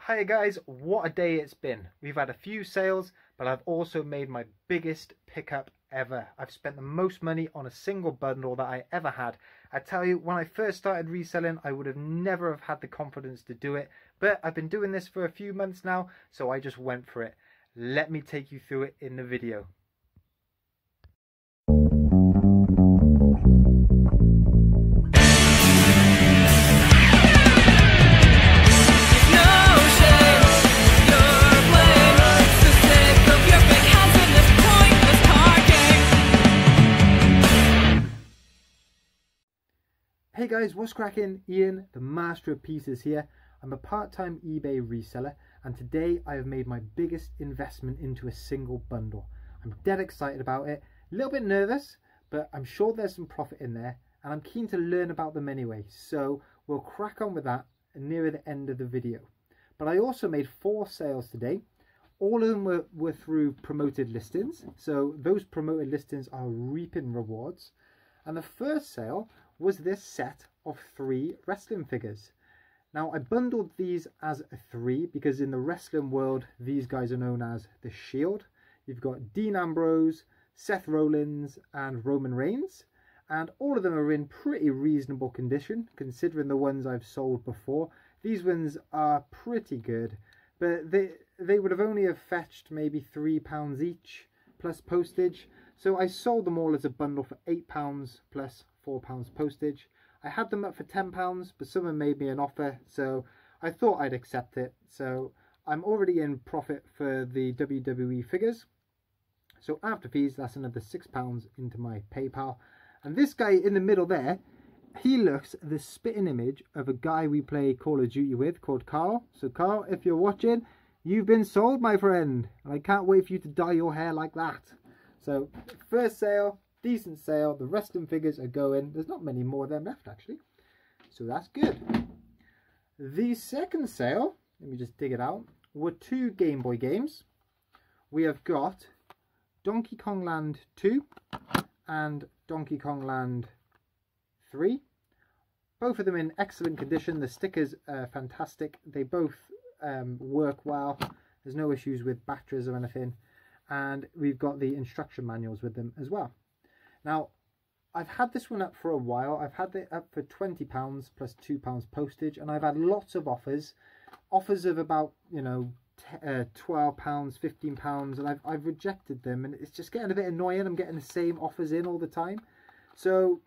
Hi guys, what a day it's been. We've had a few sales, but I've also made my biggest pickup ever. I've spent the most money on a single bundle that I ever had. I tell you, when I first started reselling, I would have never have had the confidence to do it, but I've been doing this for a few months now, so I just went for it. Let me take you through it in the video. Hey guys, what's cracking? Ian, the master of pieces here. I'm a part-time eBay reseller, and today I have made my biggest investment into a single bundle. I'm dead excited about it, a little bit nervous, but I'm sure there's some profit in there, and I'm keen to learn about them anyway, so we'll crack on with that nearer the end of the video. But I also made 4 sales today. All of them were through promoted listings, so those promoted listings are reaping rewards. And the first sale was this set of 3 wrestling figures. Now I bundled these as 3 because in the wrestling world these guys are known as the Shield. You've got Dean Ambrose, Seth Rollins and Roman Reigns, and all of them are in pretty reasonable condition considering the ones I've sold before. These ones are pretty good, but they would have only have fetched maybe £3 each plus postage. So I sold them all as a bundle for £8 plus £4 postage. I had them up for £10, but someone made me an offer, so I thought I'd accept it. So I'm already in profit for the WWE figures. So after fees, that's another £6 into my PayPal. And this guy in the middle there, he looks the spitting image of a guy we play Call of Duty with called Carl. So Carl, if you're watching, you've been sold, my friend. And I can't wait for you to dye your hair like that. So first sale, decent sale. The wrestling figures are going. There's not many more of them left actually, so that's good. The second sale, let me just dig it out, were 2 Game Boy games. We have got Donkey Kong Land 2 and Donkey Kong Land 3. Both of them in excellent condition. The stickers are fantastic. They both work well. There's no issues with batteries or anything. And we've got the instruction manuals with them as well. Now, I've had this one up for a while. I've had it up for £20 plus £2 postage, and I've had lots of offers of about, you know, £12, £15, and I've rejected them, and it's just getting a bit annoying. I'm getting the same offers in all the time. So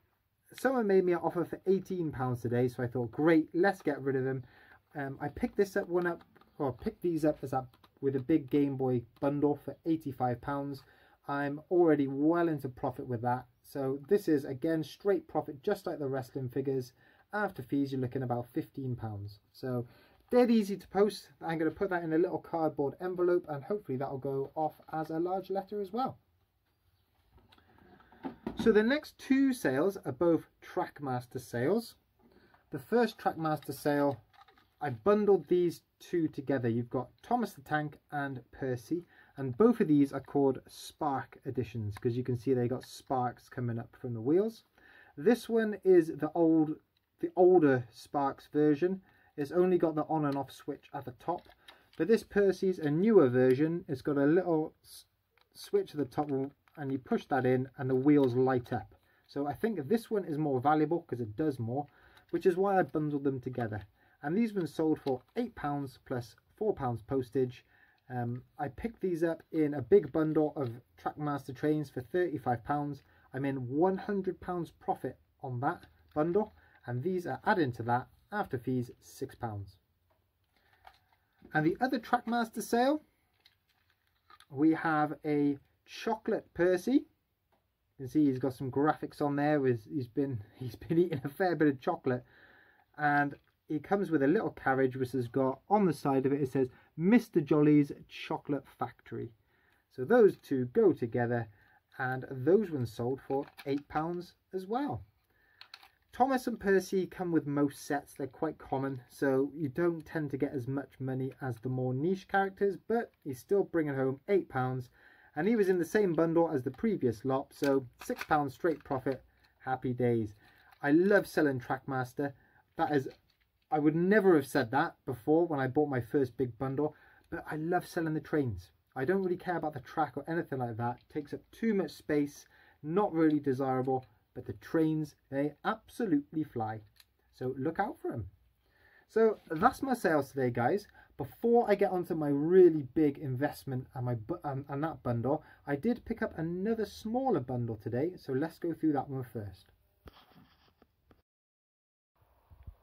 someone made me an offer for £18 today, so I thought, great, let's get rid of them. I picked these up as with a big Game Boy bundle for £85. I'm already well into profit with that. So this is again straight profit, just like the wrestling figures. After fees, you're looking about £15. So dead easy to post. I'm going to put that in a little cardboard envelope, and hopefully that'll go off as a large letter as well. So the next 2 sales are both Trackmaster sales. The first Trackmaster sale, I bundled these 2 together. You've got Thomas the Tank and Percy, and both of these are called Spark editions because you can see they got sparks coming up from the wheels. This one is the older Sparks version. It's only got the on and off switch at the top, but this Percy's a newer version. It's got a little switch at the top, and you push that in and the wheels light up. So I think this one is more valuable because it does more, which is why I bundled them together. And these ones sold for £8 plus £4 postage. I picked these up in a big bundle of Trackmaster trains for £35. I'm in £100 profit on that bundle, and these are adding to that after fees £6. And the other Trackmaster sale, we have a chocolate Percy. You can see he's got some graphics on there. He's been eating a fair bit of chocolate, and it comes with a little carriage which has got on the side of it, it says Mr. Jolly's Chocolate Factory. So those 2 go together, and those ones sold for £8 as well. Thomas and Percy come with most sets. They're quite common, so you don't tend to get as much money as the more niche characters, but he's still bringing home £8, and he was in the same bundle as the previous lot, so £6 straight profit. Happy days. I love selling Trackmaster. That is I would never have said that before when I bought my first big bundle, but I love selling the trains. I don't really care about the track or anything like that. It takes up too much space, not really desirable, but the trains, they absolutely fly. So look out for them. So that's my sales today, guys. Before I get onto my really big investment and that bundle, I did pick up another smaller bundle today. So let's go through that one first.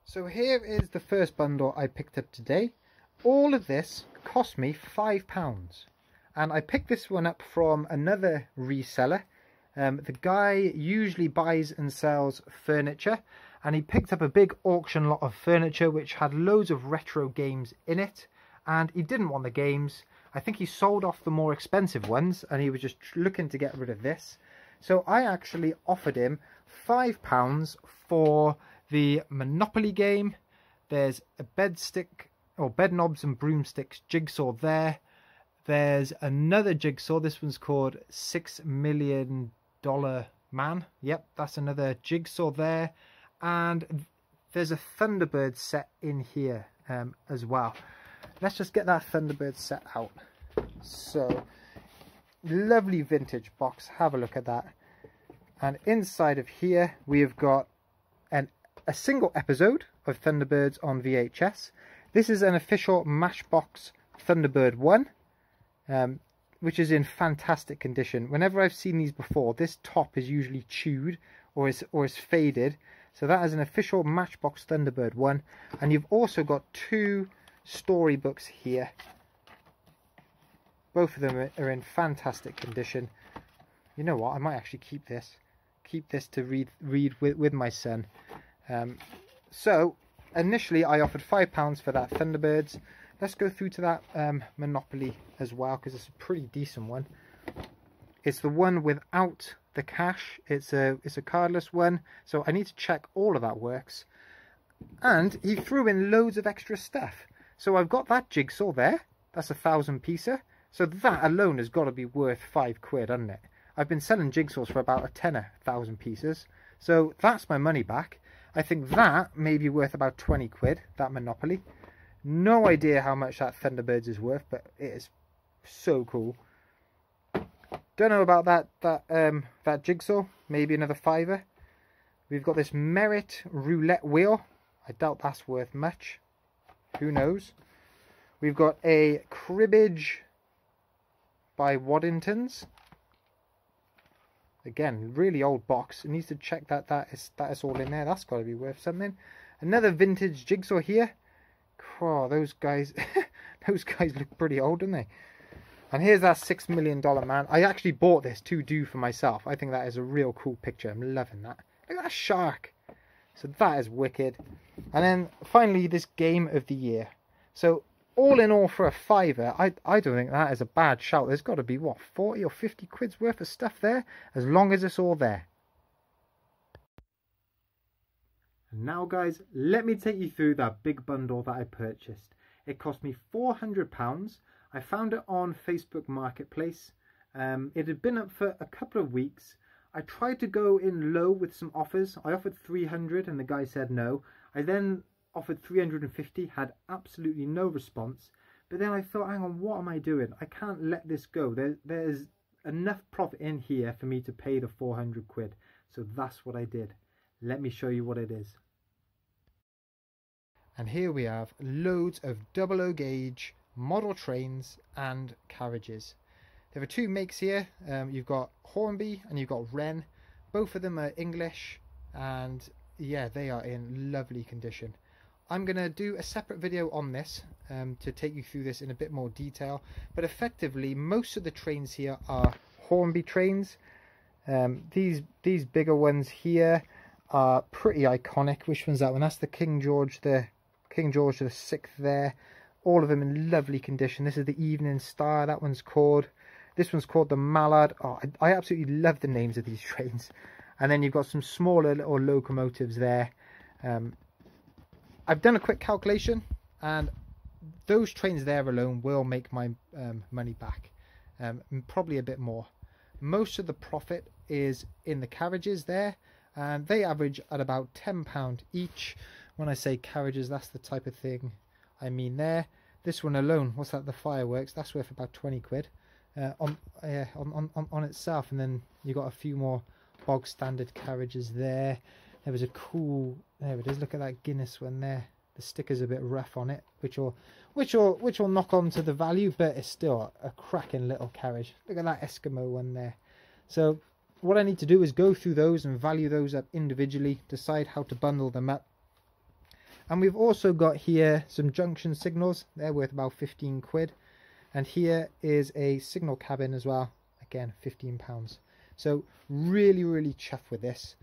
So here is the first bundle I picked up today. All of this cost me £5. And I picked this one up from another reseller. The guy usually buys and sells furniture, and he picked up a big auction lot of furniture which had loads of retro games in it, and he didn't want the games. I think he sold off the more expensive ones and he was just looking to get rid of this. So I actually offered him £5 for the Monopoly game. There's a bed knobs and broomsticks jigsaw there. There's another jigsaw. This one's called $6 Million Man. Yep, that's another jigsaw there. And there's a Thunderbird set in here as well. Let's just get that Thunderbird set out. So, lovely vintage box. Have a look at that. And inside of here, we have got a single episode of Thunderbirds on VHS. This is an official Matchbox Thunderbird 1. Which is in fantastic condition. Whenever I've seen these before, this top is usually chewed or is faded. So that is an official Matchbox Thunderbird 1. And you've also got two storybooks here. Both of them are in fantastic condition. You know what? I might actually keep this. Keep this to read with my son. So initially I offered £5 for that Thunderbirds. Let's go through to that Monopoly as well, because it's a pretty decent one. It's the one without the cash. It's a cardless one, so I need to check all of that works. And he threw in loads of extra stuff. So I've got that jigsaw there. That's a 1,000-piecer. So that alone has got to be worth £5, hasn't it? I've been selling jigsaws for about a tenner, 1,000 pieces. So that's my money back. I think that may be worth about 20 quid, that Monopoly. No idea how much that Thunderbirds is worth, but it is so cool. Don't know about that jigsaw. Maybe another £5. We've got this Merit roulette wheel. I doubt that's worth much. Who knows? We've got a cribbage by Waddington's. Again, really old box. It needs to check that is all in there. That's got to be worth something. Another vintage jigsaw here. Oh, those guys, those guys look pretty old, don't they? And here's that $6 Million Man. I actually bought this to do for myself. I think that is a real cool picture. I'm loving that. Look at that shark. So that is wicked. And then finally, this game of the year. So all in all, for a £5, I don't think that is a bad shout. There's got to be, what, 40 or 50 quid's worth of stuff there, as long as it's all there. And now, guys, let me take you through that big bundle that I purchased. It cost me £400. I found it on Facebook Marketplace. It had been up for a couple of weeks. I tried to go in low with some offers. I offered 300 and the guy said no. I then offered 350, had absolutely no response. But then I thought, hang on, what am I doing? I can't let this go. There's enough profit in here for me to pay the 400 quid. So that's what I did. Let me show you what it is. And here we have loads of 00 gauge model trains and carriages. There are two makes here. You've got Hornby and you've got Wren. Both of them are English, and yeah, they are in lovely condition. I'm going to do a separate video on this to take you through this in a bit more detail. But effectively, most of the trains here are Hornby trains. These bigger ones here are pretty iconic. Which one's that one? That's the King George the Sixth there. All of them in lovely condition. This is the Evening Star. That one's called. This one's called the Mallard. Oh, I absolutely love the names of these trains. And then you've got some smaller little locomotives there. I've done a quick calculation, and those trains there alone will make my money back. Probably a bit more. Most of the profit is in the carriages there, and they average at about £10 each, When I say carriages, that's the type of thing I mean there. This one alone, what's that, the fireworks, that's worth about 20 quid on itself. And then you got a few more bog standard carriages there. There was a cool, there it is, look at that Guinness one there. The sticker's a bit rough on it, which will knock on to the value, but it's still a cracking little carriage. Look at that Eskimo one there. So what I need to do is go through those and value those up individually, decide how to bundle them up. And we've also got here some junction signals. They're worth about 15 quid. And here is a signal cabin as well. Again, £15. So really, really chuffed with this.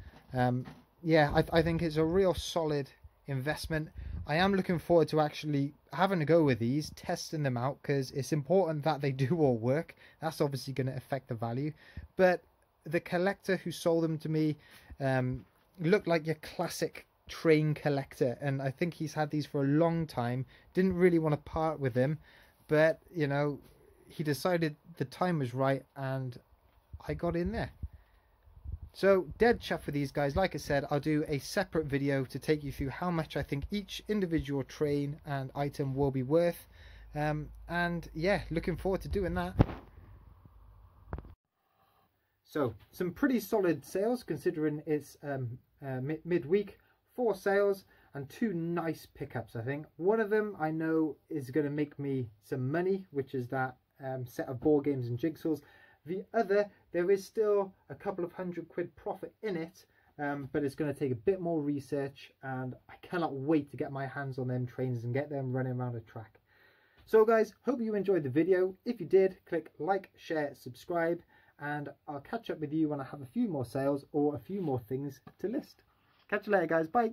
Yeah, I think it's a real solid investment. I am looking forward to actually having a go with these, testing them out, because it's important that they do all work. That's obviously going to affect the value. But the collector who sold them to me looked like your classic train collector, and I think he's had these for a long time. Didn't really want to part with them, but you know, he decided the time was right and I got in there. So dead chuffed for these guys. Like I said, I'll do a separate video to take you through how much I think each individual train and item will be worth, and yeah, looking forward to doing that. So some pretty solid sales considering it's midweek. 4 sales and 2 nice pickups. I think one of them I know is going to make me some money, which is that set of board games and jigsaws. The other, there is still a couple of £100 profit in it, but it's going to take a bit more research, and I cannot wait to get my hands on them trains and get them running around a track. So guys, hope you enjoyed the video. If you did, click like, share, subscribe, and I'll catch up with you when I have a few more sales or a few more things to list. Catch you later guys, bye.